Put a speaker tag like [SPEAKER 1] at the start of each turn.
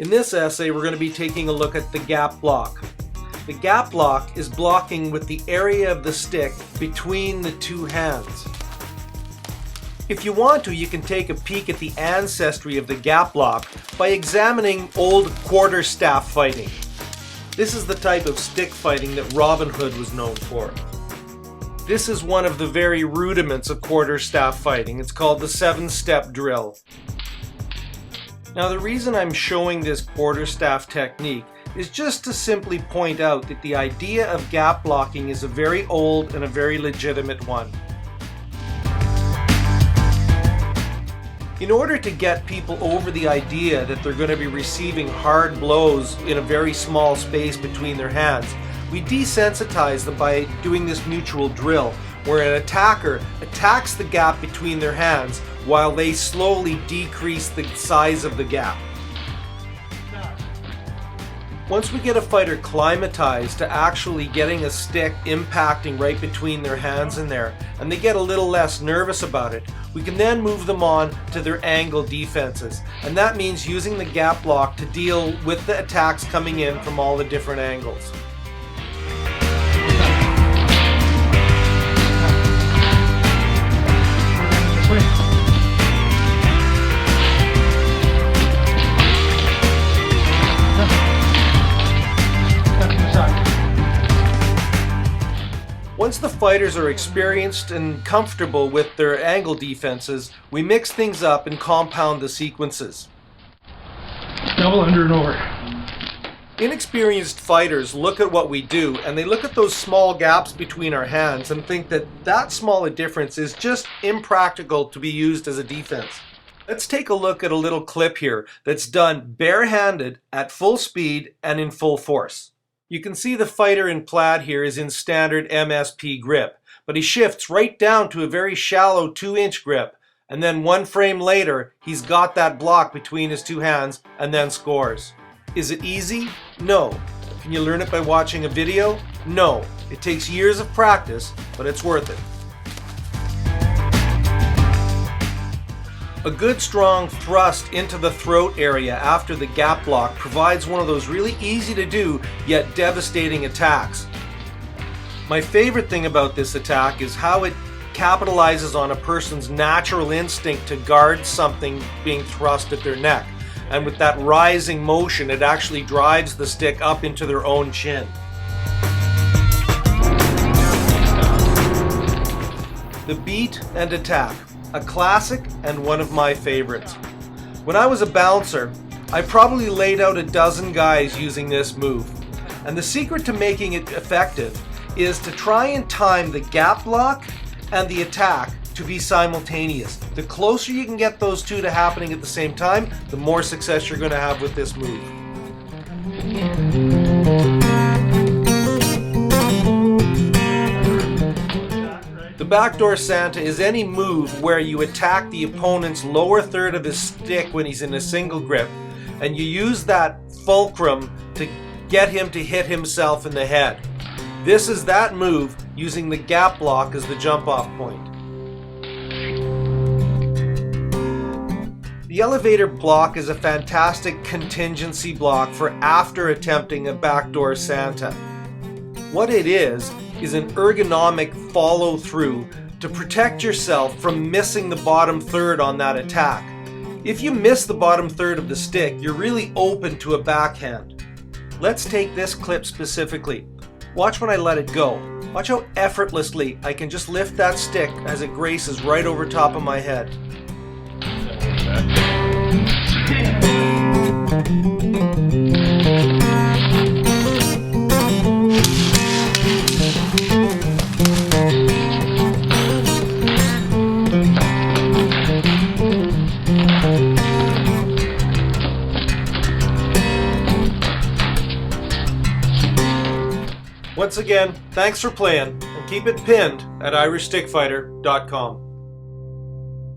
[SPEAKER 1] In this essay, we're going to be taking a look at the gap block. The gap block is blocking with the area of the stick between the two hands. If you want to, you can take a peek at the ancestry of the gap block by examining old quarterstaff fighting. This is the type of stick fighting that Robin Hood was known for. This is one of the very rudiments of quarterstaff fighting. It's called the 7-step drill. Now, the reason I'm showing this quarterstaff technique is just to simply point out that the idea of gap blocking is a very old and a very legitimate one. In order to get people over the idea that they're going to be receiving hard blows in a very small space between their hands, we desensitize them by doing this mutual drill, where an attacker attacks the gap between their hands while they slowly decrease the size of the gap. Once we get a fighter climatized to actually getting a stick impacting right between their hands in there, and they get a little less nervous about it, we can then move them on to their angle defenses. And that means using the gap block to deal with the attacks coming in from all the different angles. Once the fighters are experienced and comfortable with their angle defenses, we mix things up and compound the sequences.
[SPEAKER 2] Double under and over.
[SPEAKER 1] Inexperienced fighters look at what we do and they look at those small gaps between our hands and think that that small a difference is just impractical to be used as a defense. Let's take a look at a little clip here that's done barehanded at full speed and in full force. You can see the fighter in plaid here is in standard MSP grip, but he shifts right down to a very shallow 2-inch grip, and then 1 frame later, he's got that block between his two hands and then scores. Is it easy? No. Can you learn it by watching a video? No. It takes years of practice, but it's worth it. A good strong thrust into the throat area after the gap block provides one of those really easy to do yet devastating attacks. My favorite thing about this attack is how it capitalizes on a person's natural instinct to guard something being thrust at their neck. And with that rising motion, it actually drives the stick up into their own chin. The beat and attack. A classic and one of my favorites. When I was a bouncer, I probably laid out a dozen guys using this move. And the secret to making it effective is to try and time the gap block and the attack to be simultaneous. The closer you can get those two to happening at the same time, the more success you're going to have with this move. The backdoor Santa is any move where you attack the opponent's lower third of his stick when he's in a single grip, and you use that fulcrum to get him to hit himself in the head. This is that move using the gap block as the jump-off point. The elevator block is a fantastic contingency block for after attempting a backdoor Santa. What it is an ergonomic follow-through to protect yourself from missing the bottom third on that attack. If you miss the bottom third of the stick, you're really open to a backhand. Let's take this clip specifically. Watch when I let it go. Watch how effortlessly I can just lift that stick as it graces right over top of my head. Once again, thanks for playing, and keep it pinned at irishstickfighter.com.